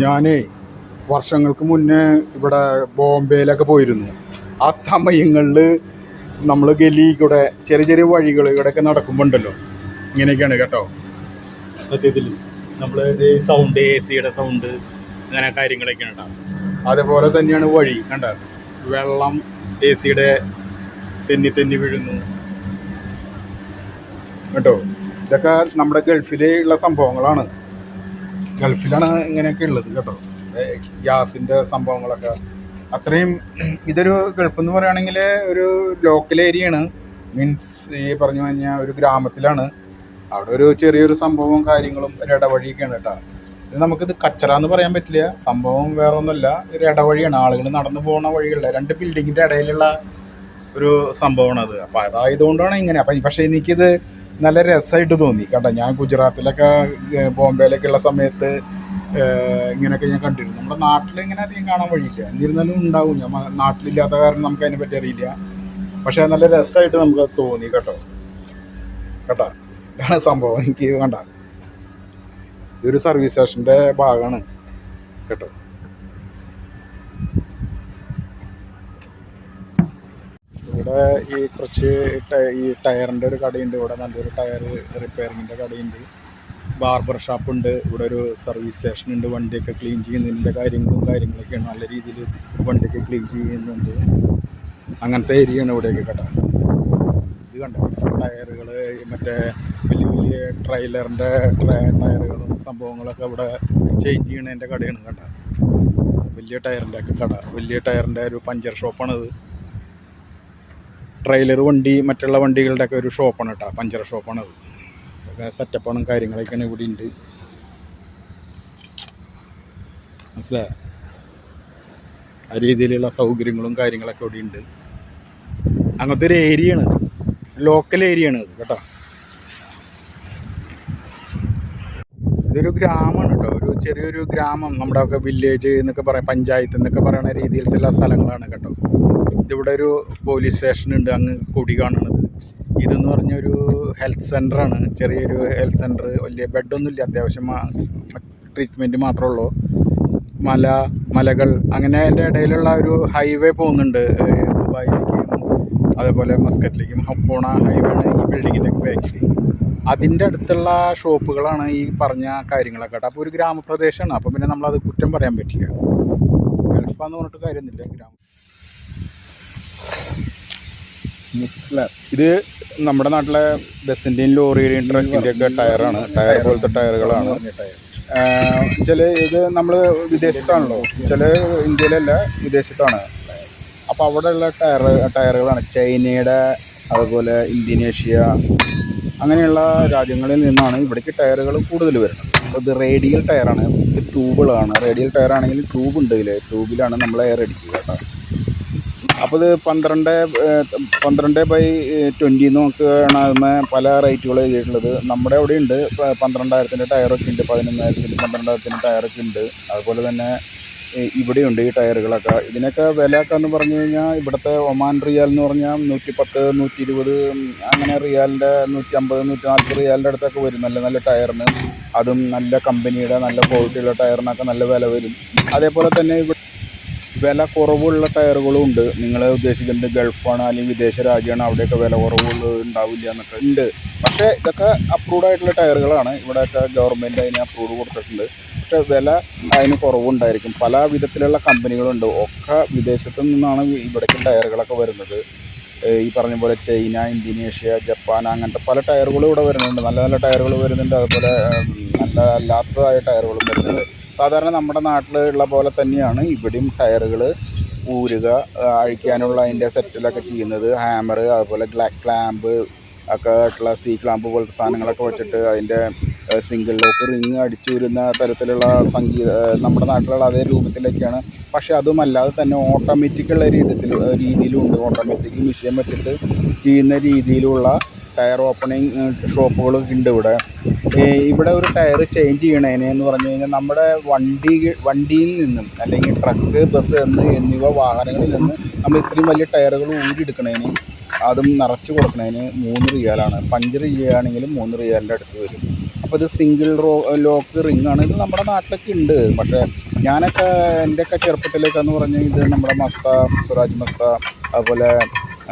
ഞാനേ വർഷങ്ങൾക്ക് മുന്നേ ഇവിടെ ബോംബെയിലൊക്കെ പോയിരുന്നു. ആ സമയങ്ങളിൽ നമ്മൾ ഗലി കൂടെ ചെറിയ ചെറിയ വഴികൾ ഇവിടെയൊക്കെ നടക്കുമ്പോൾ ഉണ്ടല്ലോ, ഇങ്ങനെയൊക്കെയാണ് കേട്ടോ. സത്യത്തിൽ നമ്മൾ ഇത് സൗണ്ട്, എ സിയുടെ സൗണ്ട്, അങ്ങനെ കാര്യങ്ങളൊക്കെയാണ് കേട്ടോ. അതേപോലെ തന്നെയാണ് വഴി കണ്ട, വെള്ളം എ സിയുടെ തെന്നി തെന്നി വീഴുന്നു കേട്ടോ. ഇതൊക്കെ നമ്മുടെ ഗൾഫിലുള്ള സംഭവങ്ങളാണ്. ഗൾഫിലാണ് ഇങ്ങനെയൊക്കെ ഉള്ളത് കേട്ടോ. ഗ്യാസിൻ്റെ സംഭവങ്ങളൊക്കെ അത്രയും. ഇതൊരു ഗൾഫ് എന്ന് പറയുകയാണെങ്കിൽ ഒരു ലോക്കൽ ഏരിയയാണ്. മീൻസ് ഈ പറഞ്ഞു കഴിഞ്ഞാൽ ഒരു ഗ്രാമത്തിലാണ്. അവിടെ ഒരു ചെറിയൊരു സംഭവവും കാര്യങ്ങളും ഒരു ഇടവഴിയൊക്കെയാണ് കേട്ടോ. ഇത് നമുക്കിത് കച്ചറ എന്ന് പറയാൻ പറ്റില്ല. സംഭവം വേറെ ഒന്നുമല്ല, ഒരു ഇടവഴിയാണ്. ആളുകൾ നടന്നു പോകുന്ന വഴികളിലെ രണ്ട് ബിൽഡിങ്ങിൻ്റെ ഇടയിലുള്ള ഒരു സംഭവമാണ് അത്. അപ്പോൾ അതായതുകൊണ്ടാണ് ഇങ്ങനെ. പക്ഷേ എനിക്കിത് നല്ല രസമായിട്ട് തോന്നി കേട്ടോ. ഞാൻ ഗുജറാത്തിലൊക്കെ ബോംബെയിലൊക്കെ ഉള്ള സമയത്ത് ഇങ്ങനെയൊക്കെ ഞാൻ കണ്ടിരുന്നു. നമ്മുടെ നാട്ടിൽ ഇങ്ങനെ അധികം കാണാൻ വഴിയില്ല. എന്നിരുന്നാലും ഉണ്ടാവും. ഞാൻ നാട്ടിലില്ലാത്ത കാരണം നമുക്ക് അതിനെ പറ്റി അറിയില്ല. പക്ഷേ നല്ല രസമായിട്ട് നമുക്ക് തോന്നി കേട്ടോ. ഇതാണ് സംഭവം. എനിക്ക് കണ്ട ഇതൊരു സർവീസ് സ്റ്റേഷൻ്റെ ഭാഗമാണ് കേട്ടോ. ഇവിടെ ഈ കുറച്ച് ഈ ടയറിൻ്റെ ഒരു കടയുണ്ട്. ഇവിടെ നല്ലൊരു ടയർ റിപ്പയറിങ്ങിൻ്റെ കടയുണ്ട്. ബാർബർ ഷാപ്പുണ്ട്. ഇവിടെ ഒരു സർവീസ് സ്റ്റേഷൻ ഉണ്ട്. വണ്ടിയൊക്കെ ക്ലീൻ ചെയ്യുന്നതിൻ്റെ കാര്യങ്ങളൊക്കെയാണ്. നല്ല രീതിയിൽ വണ്ടിയൊക്കെ ക്ലീൻ ചെയ്യുന്നുണ്ട്. അങ്ങനത്തെ ഏരിയയാണ് ഇവിടെയൊക്കെ കേട്ടോ. ഇത് കണ്ടോ, ടയറുകൾ, മറ്റേ വലിയ വലിയ ട്രെയിലറിൻ്റെ ടയറുകളും സംഭവങ്ങളൊക്കെ ഇവിടെ ചേഞ്ച് ചെയ്യണതിൻ്റെ കടയാണ് കേട്ടോ. വലിയ ടയറിൻ്റെ ഒക്കെ കട, വലിയ ടയറിൻ്റെ ഒരു പഞ്ചർ ഷോപ്പാണത്. ട്രെയിലർ വണ്ടി, മറ്റുള്ള വണ്ടികളുടെയൊക്കെ ഒരു ഷോപ്പാണ് കേട്ടോ, പഞ്ചർ ഷോപ്പാണത്. സെറ്റപ്പാണ്, കാര്യങ്ങളൊക്കെയാണ് ഇവിടെ ഉണ്ട്. മനസ്സിലായോ? ആ രീതിയിലുള്ള സൗകര്യങ്ങളും കാര്യങ്ങളൊക്കെ ഇവിടെ ഉണ്ട്. അങ്ങനത്തെ ഒരു ഏരിയയാണ്, ലോക്കൽ ഏരിയയാണ് ഇത് കേട്ടോ. ഇതൊരു ഗ്രാമമാണ് കേട്ടോ, ഒരു ചെറിയൊരു ഗ്രാമം. നമ്മുടെ ഒക്കെ വില്ലേജ് എന്നൊക്കെ പറയാം, പഞ്ചായത്ത് എന്നൊക്കെ പറയുന്ന രീതിയിലുള്ള സ്ഥലങ്ങളാണ് കേട്ടോ. ഇതിവിടെ ഒരു പോലീസ് സ്റ്റേഷനുണ്ട്, അങ്ങ് കൊടി കാണുന്നത്. ഇതെന്ന് പറഞ്ഞൊരു ഹെൽത്ത് സെൻ്ററാണ്, ചെറിയൊരു ഹെൽത്ത് സെൻ്റർ. വലിയ ബെഡൊന്നുമില്ല, അത്യാവശ്യം ട്രീറ്റ്മെൻറ്റ് മാത്രമേ ഉള്ളൂ. മലകൾ അങ്ങനെ അതിൻ്റെ ഇടയിലുള്ള ഒരു ഹൈവേ പോകുന്നുണ്ട് ദുബായിലേക്കും അതേപോലെ മസ്കറ്റിലേക്കും പോണ ഹൈവേ ആണ് ഈ ബിൽഡിങ്ങിൻ്റെ ബാക്കിൽ. അതിൻ്റെ അടുത്തുള്ള ഷോപ്പുകളാണ് ഈ പറഞ്ഞ കാര്യങ്ങളൊക്കെ കേട്ടോ. അപ്പോൾ ഒരു ഗ്രാമപ്രദേശമാണ്. അപ്പോൾ പിന്നെ നമ്മളത് കുറ്റം പറയാൻ പറ്റില്ല. ഗൾഫാന്ന് പറഞ്ഞിട്ട് കാര്യമൊന്നുമില്ല, ഗ്രാമം. ഇത് നമ്മുടെ നാട്ടിലെ ബസ്സിൻ്റെയും ലോറിയുടെയും ട്രക്കിൻ്റെയൊക്കെ ടയറാണ്. ടയർ പോലത്തെ ടയറുകളാണ്. ഇത് നമ്മൾ വിദേശത്താണല്ലോ, ഇന്ത്യയിലല്ല, വിദേശത്താണ്. അപ്പോൾ അവിടെയുള്ള ടയറുകളാണ് ചൈനയുടെ, അതുപോലെ ഇന്തോനേഷ്യ, അങ്ങനെയുള്ള രാജ്യങ്ങളിൽ നിന്നാണ് ഇവിടേക്ക് ടയറുകൾ കൂടുതൽ വരുന്നത്. അപ്പോൾ ഇത് റേഡിയൽ ടയറാണ്, ഇത് ട്യൂബുകളാണ്. റേഡിയൽ ടയറാണെങ്കിൽ ട്യൂബ് ഉണ്ട്, ട്യൂബിലാണ് നമ്മൾ എയർ അടിക്കുക കേട്ടോ. അപ്പോൾ ഇത് 12x20 നോക്കുകയാണ്. അതിന് പല റേറ്റുകൾ എഴുതിയിട്ടുള്ളത്. നമ്മുടെ അവിടെ ഉണ്ട് 12,000 ടയറൊക്കെ ഉണ്ട്, 11,000 12,000 ടയറൊക്കെ ഉണ്ട്. അതുപോലെ തന്നെ ഇവിടെയുണ്ട് ഈ ടയറുകളൊക്കെ. ഇതിനൊക്കെ വിലയൊക്കെ എന്ന് പറഞ്ഞു കഴിഞ്ഞാൽ ഇവിടുത്തെ ഒമാൻ റിയാൽ എന്ന് പറഞ്ഞാൽ 110 120, അങ്ങനെ റിയാലിൻ്റെ 150 140 റിയാലിൻ്റെ അടുത്തൊക്കെ വരും നല്ല നല്ല ടയറിന്. അതും നല്ല കമ്പനിയുടെ നല്ല ക്വാളിറ്റിയുള്ള ടയറിനൊക്കെ നല്ല വില വരും. അതേപോലെ തന്നെ ഇവിടെ വില കുറവുള്ള ടയറുകളും ഉണ്ട്. നിങ്ങൾ ഉദ്ദേശിക്കുന്നത് ഗൾഫാണ് അല്ലെങ്കിൽ വിദേശ രാജ്യമാണ്, അവിടെയൊക്കെ വില കുറവുകൾ ഉണ്ടാവില്ല എന്നൊക്കെ ഉണ്ട്. പക്ഷേ ഇതൊക്കെ അപ്രൂവ്ഡ് ആയിട്ടുള്ള ടയറുകളാണ്. ഇവിടെയൊക്കെ ഗവൺമെൻറ് അതിന് അപ്രൂവ് കൊടുത്തിട്ടുണ്ട്. പക്ഷേ വില അതിന് കുറവുണ്ടായിരിക്കും. പല വിധത്തിലുള്ള കമ്പനികളുണ്ട്. ഒക്കെ വിദേശത്തു നിന്നാണ് ഇവിടേക്ക് ടയറുകളൊക്കെ വരുന്നത്. ഈ പറഞ്ഞ പോലെ ചൈന, ഇന്തോനേഷ്യ, ജപ്പാൻ, അങ്ങനത്തെ പല ടയറുകളും ഇവിടെ വരുന്നുണ്ട്. നല്ല നല്ല ടയറുകൾ വരുന്നുണ്ട്. അതുപോലെ നല്ല അല്ലാത്തതായ ടയറുകളും വരുന്നുണ്ട്. സാധാരണ നമ്മുടെ നാട്ടിലുള്ള പോലെ തന്നെയാണ് ഇവിടെയും ടയറുകൾ ഊരുക, അഴിക്കാനുള്ള അതിൻ്റെ സെറ്റിലൊക്കെ ചെയ്യുന്നത്. ഹാമർ, അതുപോലെ ക്ലാമ്പ് ഒക്കെ ആയിട്ടുള്ള ക്ലാമ്പ് പോലത്തെ സാധനങ്ങളൊക്കെ വെച്ചിട്ട് അതിൻ്റെ സിംഗിൾ ലോക്ക് റിങ് അടിച്ചൂരുന്ന തരത്തിലുള്ള നമ്മുടെ നാട്ടിലുള്ള അതേ രൂപത്തിലൊക്കെയാണ്. പക്ഷേ അതുമല്ലാതെ തന്നെ ഓട്ടോമാറ്റിക്കുള്ള രീതിയിലും ഉണ്ട്. ഓട്ടോമാറ്റിക് മെഷീൻ വെച്ചിട്ട് ചെയ്യുന്ന രീതിയിലുള്ള ടയർ ഓപ്പണിങ് ഷോപ്പുകളൊക്കെ ഉണ്ട് ഇവിടെ. ഇവിടെ ഒരു ടയർ ചേഞ്ച് ചെയ്യണതിന് എന്ന് പറഞ്ഞു കഴിഞ്ഞാൽ നമ്മുടെ വണ്ടിയിൽ നിന്നും അല്ലെങ്കിൽ ട്രക്ക്, ബസ് എന്നിവ വാഹനങ്ങളിൽ നിന്ന് നമ്മൾ ഇത്രയും വലിയ ടയറുകൾ ഊരിയെടുക്കണതിന്, അതും നിറച്ച് കൊടുക്കണതിന് 3 റിയാലാണ്. പഞ്ചർ ചെയ്യുകയാണെങ്കിലും 3 റിയാലിൻ്റെ അടുത്ത് വരും. അപ്പോൾ ഇത് സിംഗിൾ ലോക്ക് റിങ്ങാണ്. ഇത് നമ്മുടെ നാട്ടിലൊക്കെ ഉണ്ട്. പക്ഷേ ഞാനൊക്കെ എൻ്റെയൊക്കെ ചെറുപ്പത്തിലേക്കെന്ന് പറഞ്ഞാൽ ഇത് നമ്മുടെ മസ്ത, സ്വരാജ് മസ്ത, അതുപോലെ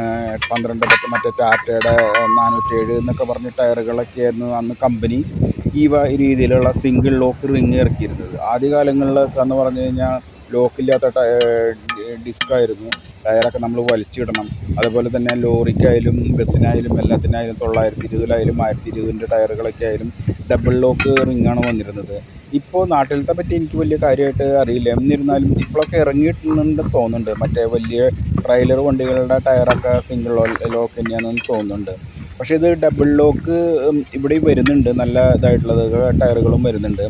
1210 മറ്റേ ടാറ്റയുടെ 407 എന്നൊക്കെ പറഞ്ഞ ടയറുകളൊക്കെ ആയിരുന്നു അന്ന് കമ്പനി ഈ രീതിയിലുള്ള സിംഗിൾ ലോക്ക് റിങ് ഇറക്കിയിരുന്നത്. ആദ്യകാലങ്ങളിലൊക്കെ എന്ന് പറഞ്ഞു കഴിഞ്ഞാൽ ലോക്കില്ലാത്ത ഡിസ്ക്കായിരുന്നു. ടയറൊക്കെ നമ്മൾ വലിച്ചിടണം. അതുപോലെ തന്നെ ലോറിക്കായാലും ബസ്സിനായാലും എല്ലാത്തിനായാലും 920 1020 ടയറുകളൊക്കെ ആയാലും ഡബിൾ ലോക്ക് റിങ്ങാണ് വന്നിരുന്നത്. ഇപ്പോൾ നാട്ടിലത്തെ പറ്റി എനിക്ക് വലിയ കാര്യമായിട്ട് അറിയില്ല. എന്നിരുന്നാലും ഇപ്പോഴൊക്കെ ഇറങ്ങിയിട്ടുണ്ടെന്ന് തോന്നുന്നുണ്ട്. മറ്റേ വലിയ ട്രെയിലർ വണ്ടികളുടെ ടയറൊക്കെ സിംഗിൾ ലോക്ക് തന്നെയാണെന്ന് തോന്നുന്നുണ്ട്. പക്ഷേ ഇത് ഡബിൾ ലോക്ക് ഇവിടെ വരുന്നുണ്ട്. നല്ല ഇതായിട്ടുള്ളത് ടയറുകളും വരുന്നുണ്ട്.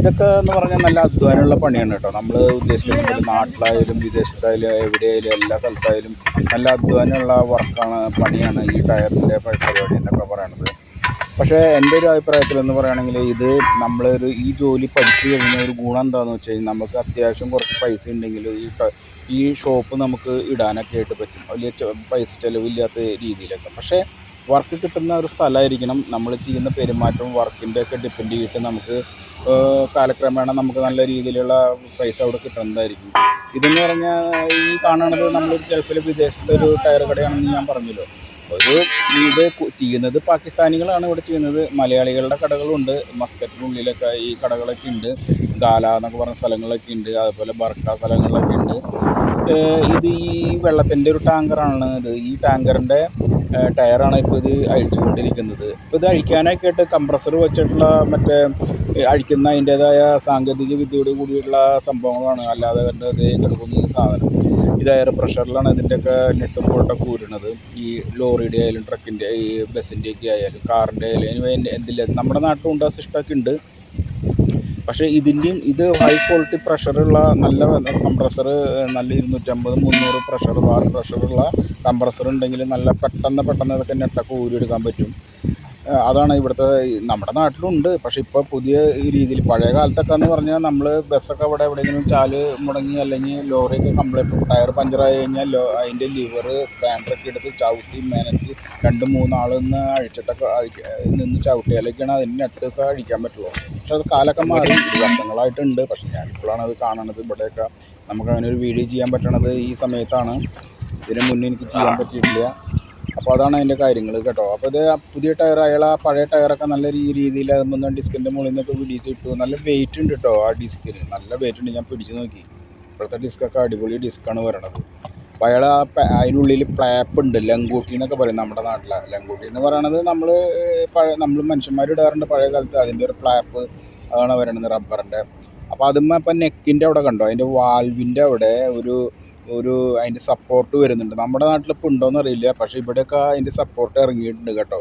ഇതൊക്കെ എന്ന് പറഞ്ഞാൽ നല്ല അധ്വാനമുള്ള പണിയാണ് കേട്ടോ. നമ്മൾ ഉദ്ദേശിക്കുന്നത് നാട്ടിലായാലും വിദേശത്തായാലും എവിടെയായാലും എല്ലാ സ്ഥലത്തായാലും നല്ല അധ്വാനമുള്ള പണിയാണ് ഈ ടയറിൻ്റെ പരിപാടി എന്നൊക്കെ പറയണത്. പക്ഷേ എൻ്റെ ഒരു അഭിപ്രായത്തിലെന്ന് പറയുകയാണെങ്കിൽ ഇത് ഈ ജോലി പഠിച്ചു കഴിഞ്ഞാൽ ഒരു ഗുണം എന്താണെന്ന് വെച്ച് കഴിഞ്ഞാൽ നമുക്ക് അത്യാവശ്യം കുറച്ച് പൈസ ഉണ്ടെങ്കിൽ ഈ ഷോപ്പ് നമുക്ക് ഇടാനൊക്കെ ആയിട്ട് പറ്റും. വലിയ പൈസ ചിലവില്ലാത്ത രീതിയിലൊക്കെ. പക്ഷേ വർക്ക് കിട്ടുന്ന ഒരു സ്ഥലമായിരിക്കണം. നമ്മൾ ചെയ്യുന്ന പെരുമാറ്റവും വർക്കിൻ്റെ ഒക്കെ ഡിപ്പെൻഡ് ചെയ്തിട്ട് നമുക്ക് കാലക്രമേണ നമുക്ക് നല്ല രീതിയിലുള്ള പൈസ അവിടെ കിട്ടുന്നതായിരിക്കും. ഇതെന്ന് പറഞ്ഞാൽ ഈ കാണുന്നത് നമ്മൾ ഗൾഫിൽ വിദേശത്തെ ഒരു ടയർ കടയാണെന്ന് ഞാൻ പറഞ്ഞല്ലോ. ഇത് ചെയ്യുന്നത് പാകിസ്ഥാനികളാണ് ഇവിടെ ചെയ്യുന്നത്. മലയാളികളുടെ കടകളുണ്ട്. മസ്കറ്റിനുള്ളിലൊക്കെ ഈ കടകളൊക്കെ ഉണ്ട്. ദാല എന്നൊക്കെ പറഞ്ഞ സ്ഥലങ്ങളൊക്കെ ഉണ്ട്. അതുപോലെ ബർക്ക സ്ഥലങ്ങളിലൊക്കെ ഉണ്ട്. ഇത് ഈ വെള്ളത്തിൻ്റെ ഒരു ടാങ്കറാണ് ഇത്. ഈ ടാങ്കറിൻ്റെ ടയറാണ് ഇപ്പോൾ ഇത് അഴിച്ചുകൊണ്ടിരിക്കുന്നത്. ഇപ്പോൾ ഇത് അഴിക്കാനൊക്കെ ആയിട്ട് കംപ്രസർ വെച്ചിട്ടുള്ള മറ്റേ അഴിക്കുന്ന അതിൻ്റേതായ സാങ്കേതിക വിദ്യയോട് കൂടിയുള്ള സംഭവങ്ങളാണ്. അല്ലാതെ വേണ്ടത് കിടക്കുന്ന സാധനം ഇത് എയർ പ്രഷറിലാണ് ഇതിൻ്റെയൊക്കെ നെട്ടും ബോൾട്ടൊക്കെ ഊരുന്നത്. ഈ ലോറിയുടെ ആയാലും ട്രക്കിൻ്റെ ഈ ബസ്സിൻ്റെയൊക്കെ ആയാലും കാറിൻ്റെ ആയാലും എന്തില്ല നമ്മുടെ നാട്ടിലുണ്ട് ആ സിസ്റ്റമൊക്കെ ഉണ്ട്. പക്ഷേ ഇത് ഹൈ ക്വാളിറ്റി പ്രഷറുള്ള നല്ല കംപ്രസർ, നല്ല 250-300 ബാർ പ്രഷറുള്ള കംപ്രസർ ഉണ്ടെങ്കിൽ നല്ല പെട്ടെന്ന് ഇതൊക്കെ നെട്ടൊക്കെ ഊരിയെടുക്കാൻ പറ്റും. അതാണ് ഇവിടുത്തെ നമ്മുടെ നാട്ടിലുണ്ട്. പക്ഷേ ഇപ്പോൾ പുതിയ ഈ രീതിയിൽ പഴയ കാലത്തൊക്കെ എന്ന് പറഞ്ഞാൽ നമ്മൾ ബസ്സൊക്കെ അവിടെ എവിടെയെങ്കിലും ചാല് മുടങ്ങി അല്ലെങ്കിൽ ലോറിയൊക്കെ കംപ്ലീറ്റ് ടയർ പഞ്ചറായി കഴിഞ്ഞാൽ അതിൻ്റെ ലിവർ സ്പാൻഡറൊക്കെ എടുത്ത് ചവിട്ടി മെനച്ച് 2-3 ആൾ നിന്ന് ചവിട്ടിയാലൊക്കെയാണ് അതിൻ്റെ നെട്ടൊക്കെ അഴിക്കാൻ പറ്റുള്ളൂ. പക്ഷെ അത് കാലൊക്കെ മാറി വർഷങ്ങളായിട്ടുണ്ട്. പക്ഷെ ഞാനിപ്പോഴാണ് അത് കാണണത്. ഇവിടെയൊക്കെ നമുക്കങ്ങനെ ഒരു വീഡിയോ ചെയ്യാൻ പറ്റണത് ഈ സമയത്താണ്. ഇതിന് മുന്നേ എനിക്ക് ചെയ്യാൻ പറ്റിയിട്ടില്ല. അപ്പോൾ അതാണ് അതിൻ്റെ കാര്യങ്ങൾ കേട്ടോ. അപ്പോൾ ഇത് പുതിയ ടയർ അയാൾ ആ പഴയ ടയറൊക്കെ നല്ല രീതിയിൽ അതൊന്ന് ഡിസ്കിൻ്റെ മുകളിൽ നിന്നൊക്കെ പിടിച്ചിട്ടു. നല്ല വെയിറ്റ് ഉണ്ട് കേട്ടോ ആ ഡിസ്കിന്. നല്ല വെയിറ്റ് ഉണ്ട്. ഞാൻ പിടിച്ച് നോക്കി. ഇപ്പോഴത്തെ ഡിസ്കൊക്കെ അടിപൊളി ഡിസ്ക്കാണ് വരണത്. അപ്പോൾ അയാൾ അതിനുള്ളിൽ പ്ലാപ്പ് ഉണ്ട്. ലങ്കൂട്ടി എന്നൊക്കെ പറയും നമ്മുടെ നാട്ടിലെ. ലങ്കൂട്ടി എന്ന് പറയണത് നമ്മൾ മനുഷ്യന്മാർ ഇടാറുണ്ട് പഴയ കാലത്ത്. അതിൻ്റെ ഒരു പ്ലാപ്പ് അതാണ് വരണത് റബ്ബറിൻ്റെ. അപ്പോൾ അതുമ്മ ഇപ്പം നെക്കിൻ്റെ അവിടെ കണ്ടോ, അതിൻ്റെ വാൽവിൻ്റെ അവിടെ അതിൻ്റെ സപ്പോർട്ട് വരുന്നുണ്ട്. നമ്മുടെ നാട്ടിലിപ്പോൾ ഉണ്ടോയെന്ന് അറിയില്ല. പക്ഷേ ഇവിടെയൊക്കെ അതിൻ്റെ സപ്പോർട്ട് ഇറങ്ങിയിട്ടുണ്ട് കേട്ടോ.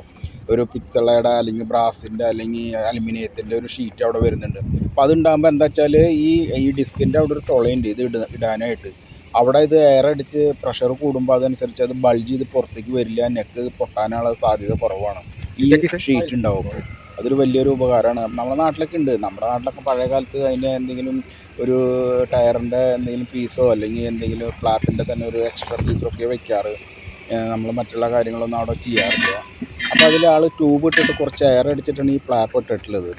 ഒരു പിത്തളയുടെ അല്ലെങ്കിൽ ബ്രാസിൻ്റെ അല്ലെങ്കിൽ അലുമിനിയത്തിൻ്റെ ഒരു ഷീറ്റ് അവിടെ വരുന്നുണ്ട്. അപ്പോൾ അതുണ്ടാകുമ്പോൾ എന്താ വെച്ചാൽ ഈ ഡിസ്കിൻ്റെ അവിടെ ഒരു തുളയുണ്ട് ഇത് ഇടാനായിട്ട്. അവിടെ ഇത് എയർ അടിച്ച് പ്രഷർ കൂടുമ്പോൾ അതനുസരിച്ച് അത് ബൾജ് ചെയ്ത് പുറത്തേക്ക് വരില്ല. നെക്ക് പൊട്ടാനുള്ള സാധ്യത കുറവാണ് ഈ ഷീറ്റ് ഉണ്ടാവുമ്പോൾ. അതൊരു വലിയൊരു ഉപകാരമാണ്. നമ്മുടെ നാട്ടിലൊക്കെ ഉണ്ട്. നമ്മുടെ നാട്ടിലൊക്കെ പഴയ കാലത്ത് അതിൻ്റെ എന്തെങ്കിലും ഒരു ടയറിൻ്റെ എന്തെങ്കിലും പീസോ അല്ലെങ്കിൽ എന്തെങ്കിലും ഫ്ലാപ്പിൻ്റെ തന്നെ ഒരു എക്സ്ട്രാ പീസൊക്കെ വയ്ക്കാറ്. നമ്മൾ മറ്റുള്ള കാര്യങ്ങളൊന്നും അവിടെ ചെയ്യാറില്ല. അപ്പോൾ അതിൽ ആൾ ട്യൂബ് ഇട്ടിട്ട് കുറച്ച് എയർ അടിച്ചിട്ടാണ് ഈ ഫ്ലാപ്പ് ഇട്ടിട്ടുള്ളത്.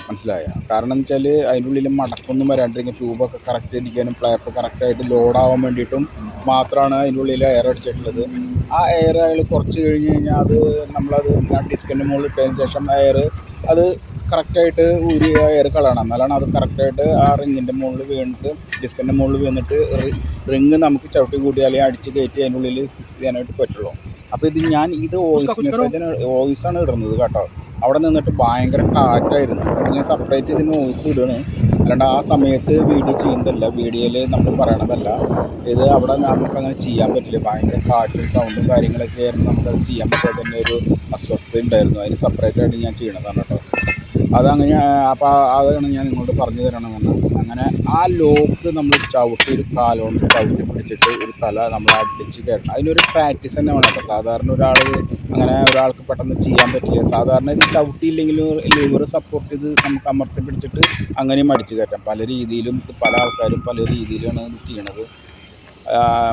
മനസ്സിലായോ? കാരണം എന്ന് വെച്ചാൽ അതിൻ്റെ ഉള്ളിൽ മടക്കൊന്നും വരാണ്ടിരിക്കും. ട്യൂബൊക്കെ കറക്റ്റ് ഇരിക്കാനും ഫ്ലാപ്പ് കറക്റ്റായിട്ട് ലോഡാവാൻ വേണ്ടിയിട്ടും മാത്രമാണ് അതിൻ്റെ ഉള്ളിൽ എയർ അടിച്ചിട്ടുള്ളത്. ആ എയർ അയാൾ കുറച്ച് കഴിഞ്ഞ് കഴിഞ്ഞാൽ നമ്മളത് ഡിസ്കിൻ്റെ മുകളിൽ ഇട്ടതിന് ശേഷം അത് കറക്റ്റായിട്ട് എയർ കളയണം. എന്നാലാണ് അത് കറക്റ്റായിട്ട് ആ റിങ്ങിൻ്റെ മുകളിൽ വീണിട്ട് ഡിസ്കിൻ്റെ മുകളിൽ വീണിട്ട് റിങ് നമുക്ക് ചവിട്ടി കൂട്ടി അല്ലെങ്കിൽ അടിച്ച് കയറ്റി അതിൻ്റെ ഉള്ളിൽ ഫിക്സ് ചെയ്യാനായിട്ട് പറ്റുള്ളൂ. അപ്പോൾ ഇത് വോയിസാണ് ഇടുന്നത് കേട്ടോ. അവിടെ നിന്നിട്ട് ഭയങ്കര കാറ്റായിരുന്നു. അപ്പോൾ ഞാൻ സെപ്പറേറ്റ് ഇതിന് വോയിസ് ഇടുകയാണ്. അല്ലാണ്ട് ആ സമയത്ത് വീഡിയോ ചെയ്യുന്നതല്ല, വീഡിയോയിൽ നമ്മൾ പറയണതല്ല. ഇത് അവിടെ നമുക്കങ്ങനെ ചെയ്യാൻ പറ്റില്ല. ഭയങ്കര കാറ്റും സൗണ്ടും കാര്യങ്ങളൊക്കെ ആയിരുന്നു. നമുക്കത് ചെയ്യാൻ പറ്റാതെ തന്നെ ഒരു അസ്വസ്ഥത ഉണ്ടായിരുന്നു. അതിന് സെപ്പറേറ്റായിട്ട് ഞാൻ ചെയ്യണതാണ് കേട്ടോ. അതങ്ങനെ. അപ്പോൾ അതാണ് ഞാൻ നിങ്ങളോട് പറഞ്ഞു തരണമെന്ന്. അങ്ങനെ ആ ലോക്ക് നമ്മൾ ഒരു കാലുകൊണ്ട് ചവിട്ടി പിടിച്ചിട്ട് ഒരു തല നമ്മൾ അടിച്ച് കയറണം. അതിനൊരു പ്രാക്ടീസ് തന്നെ വേണം കേട്ടോ. സാധാരണ ഒരാൾക്ക് പെട്ടെന്ന് ചെയ്യാൻ പറ്റില്ല. സാധാരണ ഇത് ചവിട്ടിയില്ലെങ്കിലും ലിവർ സപ്പോർട്ട് ചെയ്ത് നമുക്ക് അമർത്തി പിടിച്ചിട്ട് അങ്ങനെയും അടിച്ച് കയറ്റാം. പല രീതിയിലും പല ആൾക്കാരും പല രീതിയിലാണ് ഇത് ചെയ്യണത്.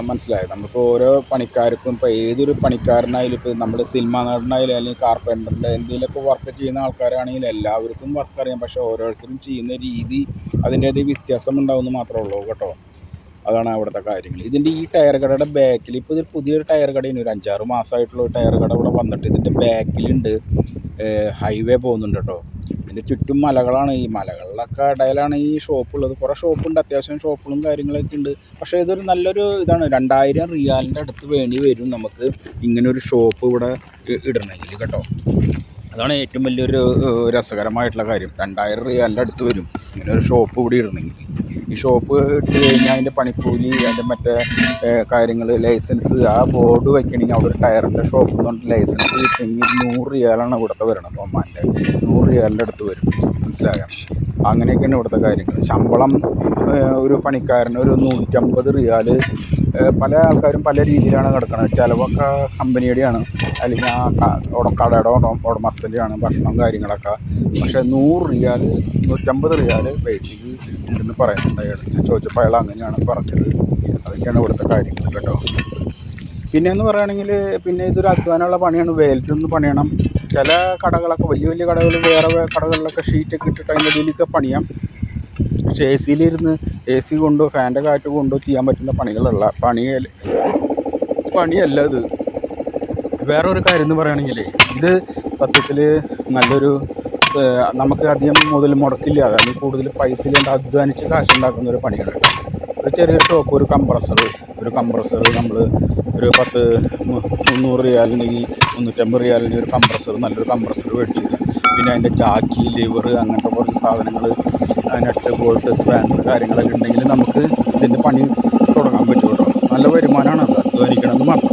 മനസ്സിലായത്. നമുക്ക് ഓരോ പണിക്കാർക്കും ഇപ്പോൾ ഏതൊരു പണിക്കാരനായാലും ഇപ്പോൾ നമ്മൾ സിനിമ നടനായാലും അല്ലെങ്കിൽ കാർപ്പൻ്ററിൻ്റെ എന്തെങ്കിലുമൊക്കെ വർക്ക് ചെയ്യുന്ന ആൾക്കാരാണെങ്കിലും എല്ലാവർക്കും വർക്ക് അറിയാം. പക്ഷേ ഓരോരുത്തരും ചെയ്യുന്ന രീതി അതിൻ്റേത് വ്യത്യാസം ഉണ്ടാവുമെന്ന് മാത്രമേ ഉള്ളൂ കേട്ടോ. അതാണ് അവിടുത്തെ കാര്യങ്ങൾ. ഇതിൻ്റെ ഈ ടയർ കടയുടെ ബാക്കിൽ ഇപ്പോൾ ഇതൊരു പുതിയൊരു ടയർ കടയാണ്, ഒരു 5-6 മാസമായിട്ടുള്ള ഒരു ടയർ കട ഇവിടെ വന്നിട്ട് ഇതിൻ്റെ ബാക്കിലുണ്ട് ഹൈവേ പോകുന്നുണ്ട് കേട്ടോ. ഇതിൻ്റെ ചുറ്റും മലകളാണ്, ഈ മലകളിലൊക്കെ ഇടയിലാണ് ഈ ഷോപ്പുള്ളത്. കുറേ ഷോപ്പുണ്ട്, അത്യാവശ്യം ഷോപ്പുകളും കാര്യങ്ങളൊക്കെ ഉണ്ട്. പക്ഷേ ഇതൊരു നല്ലൊരു ഇതാണ്, 2000 റിയാലിൻ്റെ അടുത്ത് വേണ്ടി വരും നമുക്ക് ഇങ്ങനൊരു ഷോപ്പ് ഇവിടെ ഇടണമെങ്കിൽ കേട്ടോ. അതാണ് ഏറ്റവും വലിയൊരു രസകരമായിട്ടുള്ള കാര്യം. 2000 റിയാലിൻ്റെ അടുത്ത് വരും ഇങ്ങനെ ഒരു ഷോപ്പ് ഇവിടെ ഇടണമെങ്കിൽ. ഈ ഷോപ്പ് ഇട്ട് കഴിഞ്ഞാൽ അതിൻ്റെ പണിക്കൂലി, അതിൻ്റെ മറ്റേ കാര്യങ്ങൾ, ലൈസൻസ്, ആ ബോർഡ് വയ്ക്കണമെങ്കിൽ അവിടെ ഒരു ടയറിൻ്റെ ഷോപ്പ് എന്ന് പറഞ്ഞിട്ട് ലൈസൻസ് കിട്ടണമെങ്കിൽ 100 റിയാലാണ് ഇവിടുത്തെ വരണം. ഒമാൻ്റെ 100 റിയാലിൻ്റെ അടുത്ത് വരും, മനസ്സിലായോ? അങ്ങനെയൊക്കെയാണ് ഇവിടുത്തെ കാര്യങ്ങൾ. ശമ്പളം ഒരു പണിക്കാരന് ഒരു 150 റിയാൽ. പല ആൾക്കാരും പല രീതിയിലാണ് കിടക്കുന്നത്. ചിലവൊക്കെ കമ്പനിയുടെയാണ്, അല്ലെങ്കിൽ ആ കടയുടെ ഉടമസ്ഥൻ്റെയാണ് ഭക്ഷണം കാര്യങ്ങളൊക്കെ. പക്ഷേ 100 റിയാൽ 150 റിയാൽ ബേസിക് ഉണ്ടെന്ന് പറയുന്നുണ്ട് അയാൾ. ഞാൻ ചോദിച്ചപ്പോൾ അയാൾ അങ്ങനെയാണ് പറഞ്ഞത്. അതൊക്കെയാണ് ഇവിടുത്തെ കാര്യങ്ങൾ കേട്ടോ. പിന്നെയെന്ന് പറയുകയാണെങ്കിൽ പിന്നെ ഇതൊരു അധ്വാനമുള്ള പണിയാണ്, വെയിലത്തൊന്ന് പണിയണം. ചില കടകളൊക്കെ, വലിയ വലിയ കടകൾ, വേറെ കടകളിലൊക്കെ ഷീറ്റൊക്കെ ഇട്ടിട്ട് അതിൻ്റെ ഇതിലൊക്കെ പണിയാം. പക്ഷേ എ സിയിലിരുന്ന് എ സി കൊണ്ടോ ഫാൻ്റെ കാറ്റ് കൊണ്ടോ ചെയ്യാൻ പറ്റുന്ന പണിയല്ല ഇത്. വേറൊരു കാര്യം എന്ന് പറയുകയാണെങ്കിൽ ഇത് സത്യത്തിൽ നല്ലൊരു നമുക്ക് അധികം മുതൽ മുടക്കില്ല, അല്ലെങ്കിൽ കൂടുതൽ പൈസ ഇല്ലാണ്ട് അധ്വാനിച്ച് കാശുണ്ടാക്കുന്ന ഒരു പണിയാണ്. ഒരു ചെറിയ ഷോപ്പ്, ഒരു കംപ്രസർ നമ്മൾ ഒരു 300 റിയാലിനെങ്കിൽ 350 റിയാലിന് ഒരു കംപ്രസർ, നല്ലൊരു കംപ്രസർ മേടിച്ചിട്ട് പിന്നെ അതിൻ്റെ ജാക്കി, ലിവർ, അങ്ങനത്തെ കുറച്ച് സാധനങ്ങൾ, നട്ട്, ബോൾട്ട്, സ്പാനർ കാര്യങ്ങളൊക്കെ ഉണ്ടെങ്കിൽ നമുക്ക് ഇതിൻ്റെ പണി തുടങ്ങാൻ പറ്റും കേട്ടോ. നല്ല വരുമാനമാണ്, അത് അധ്വാനിക്കണമെന്ന് മാത്രം.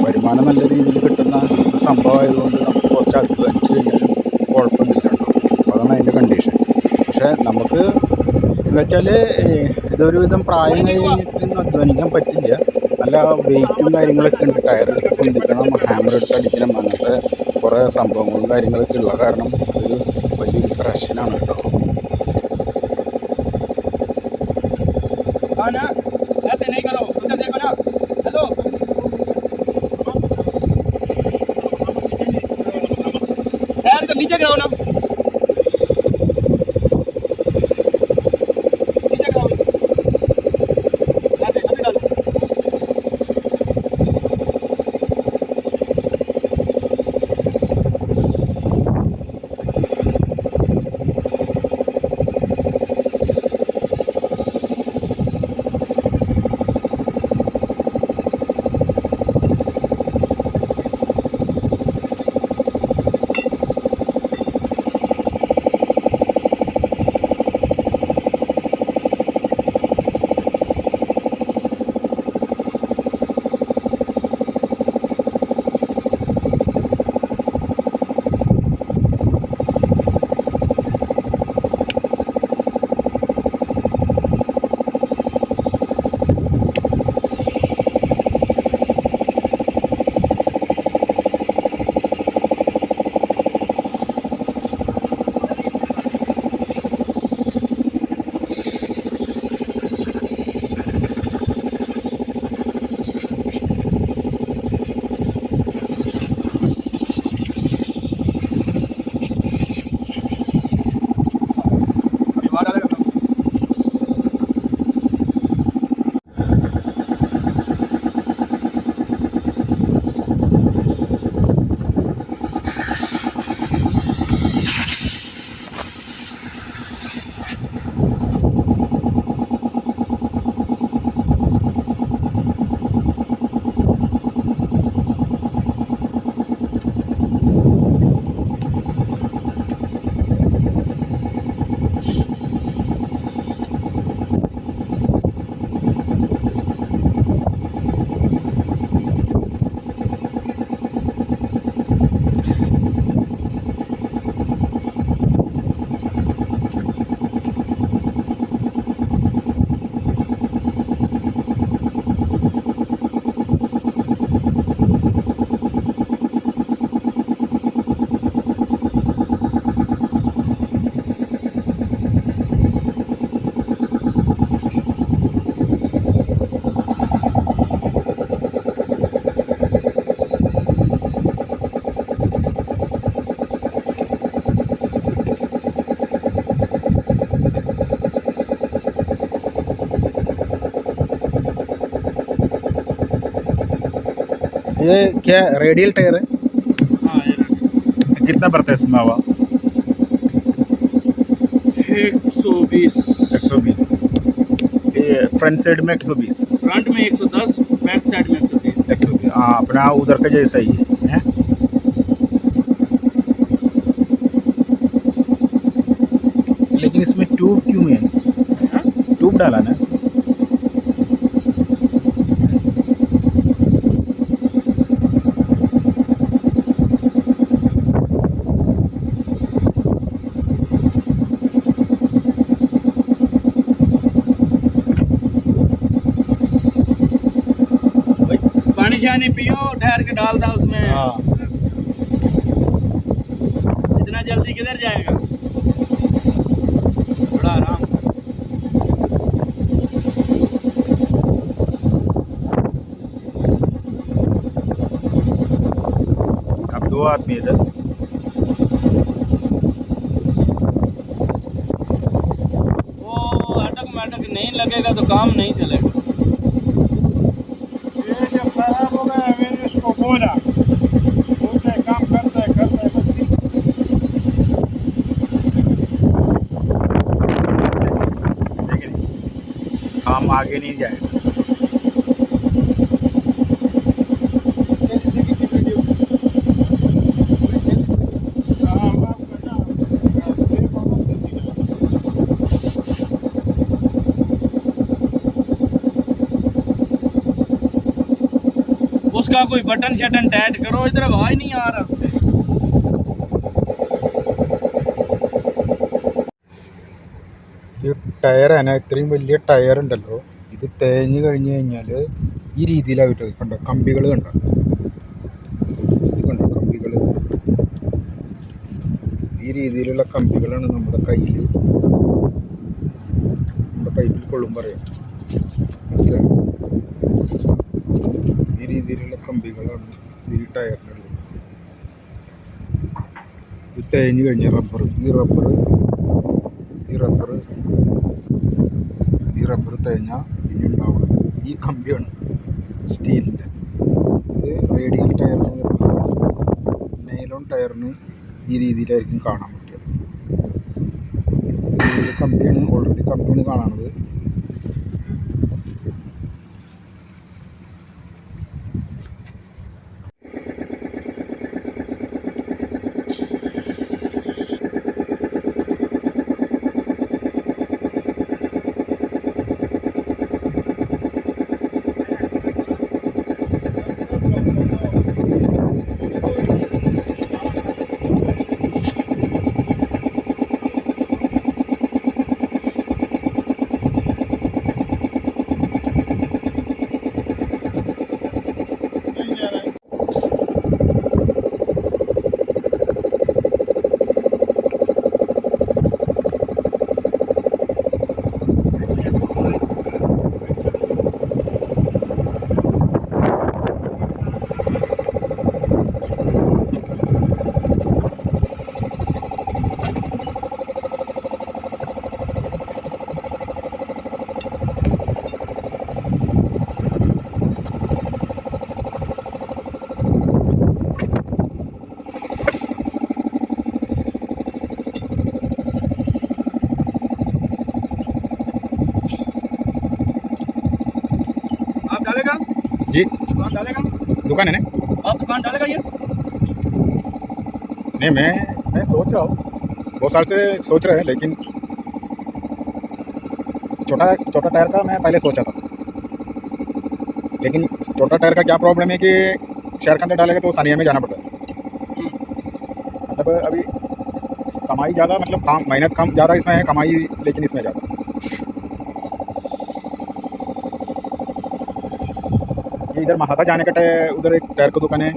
വരുമാനം നല്ല രീതിയിൽ കിട്ടുന്ന ഒരു സംഭവമായതുകൊണ്ട് നമുക്ക് കുറച്ച് അധ്വാനിച്ച് കഴിഞ്ഞാലും കുഴപ്പമൊന്നുമില്ല കേട്ടോ. അതാണ് അതിൻ്റെ കണ്ടീഷൻ. പക്ഷേ നമുക്ക് എന്ന് വെച്ചാൽ ഇതൊരുവിധം പ്രായം കഴിഞ്ഞിട്ടൊന്നും അധ്വാനിക്കാൻ പറ്റില്ല. നല്ല വെയിറ്റും കാര്യങ്ങളൊക്കെ ഉണ്ട്, ടയർ എടുത്ത് പൊന്തിക്കണം, ഹാമർ എടുത്ത് അടിക്കണം, അങ്ങനത്തെ കുറേ സംഭവങ്ങളും കാര്യങ്ങളൊക്കെ ഉള്ള കാരണം ഇതൊരു വലിയൊരു പ്രശ്നമാണ് കേട്ടോ. नीचे गिराओ ना, नीचे गिराओ, अभी डालो। ये क्या रेडियल टायर है? हाँ ये कितना पड़ता है इसमें हवा? 120। 120। ये फ्रंट साइड में 120। फ्रंट में 110, बैक साइड में 130। 120, हाँ अपना उधर का जैसा ही है। लेकिन इसमें ट्यूब क्यों है? ट्यूब डाला ना इसमें। पानी शानी पियो, ठहर के डाल दा उसमें। हाँ इतना जल्दी किधर जाएगा? थोड़ा आराम। अब 2 आदमी इधर। वो अटक मटक नहीं लगेगा तो काम नहीं चलेगा। ये जब खराब हो गया मैंने इसको बोला, बोलते काम करते काम आगे नहीं जाएगा। उसका कोई बटन शटन टाइट करो, इधर हवा ही नहीं आ रहा। ഈ ടയറാണ് ഇത്രയും വലിയ ടയർ ഉണ്ടല്ലോ, ഇത് തേഞ്ഞ് കഴിഞ്ഞ് കഴിഞ്ഞാൽ ഈ രീതിയിലായിട്ട് കണ്ടോ, കമ്പികൾ കണ്ടോ, ഇത് കണ്ടോ കമ്പികൾ, ഈ രീതിയിലുള്ള കമ്പികളാണ് നമ്മുടെ കയ്യിൽ, നമ്മുടെ പൈപ്പിൽ കൊള്ളുമ്പോൾ അറിയാം, മനസ്സിലായോ? ഈ രീതിയിലുള്ള കമ്പികളാണ് ഈ ടയറിനുള്ളത്. ഇത് തേഞ്ഞ് കഴിഞ്ഞ റബ്ബർ, ഈ റബ്ബർ തേഞ്ഞാൽ പിന്നെ ഉണ്ടാവുന്നത് ഈ കമ്പിയാണ്, സ്റ്റീലിൻ്റെ. ഇത് റേഡിയൽ ടയറിന്, നൈലോൺ ടയറിന് ഈ രീതിയിലായിരിക്കും കാണാൻ പറ്റുക. ഇത് കമ്പിയാണ്, ഓൾറെഡി കമ്പിയാണ് കാണുന്നത്. जी दुकान डालेगा? दुकान है ना? आप दुकान डालेगा ये? नहीं, मैं सोच रहा हूँ, बहुत साल से सोच रहे हैं, लेकिन छोटा टायर का मैं पहले सोचा था, लेकिन छोटा टायर का क्या प्रॉब्लम है कि शहर के अंदर डालेगा तो सानिया में जाना पड़ता है। मतलब अभी कमाई ज़्यादा, मतलब काम मेहनत कम ज़्यादा इसमें है, कमाई लेकिन इसमें ज़्यादा। ये इधर महाता जाने का उधर एक टायर की दुकान है।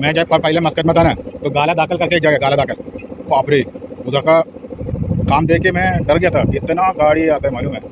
मैं जब पहले मस्कट में था ना तो गाला दाखिल करके एक जगह गाला दाखिल, बाप रे उधर का काम देख के मैं डर गया था, इतना गाड़ी आता है मालूम है।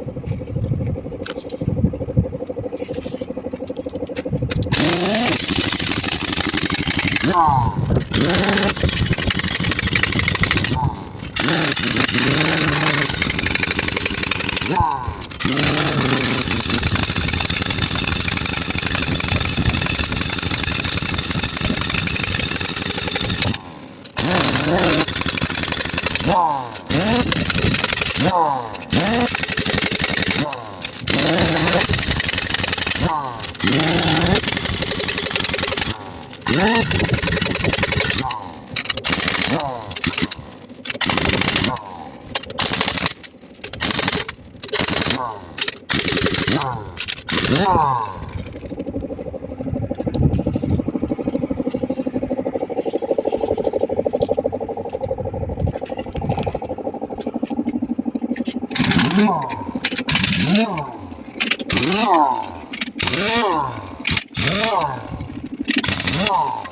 No.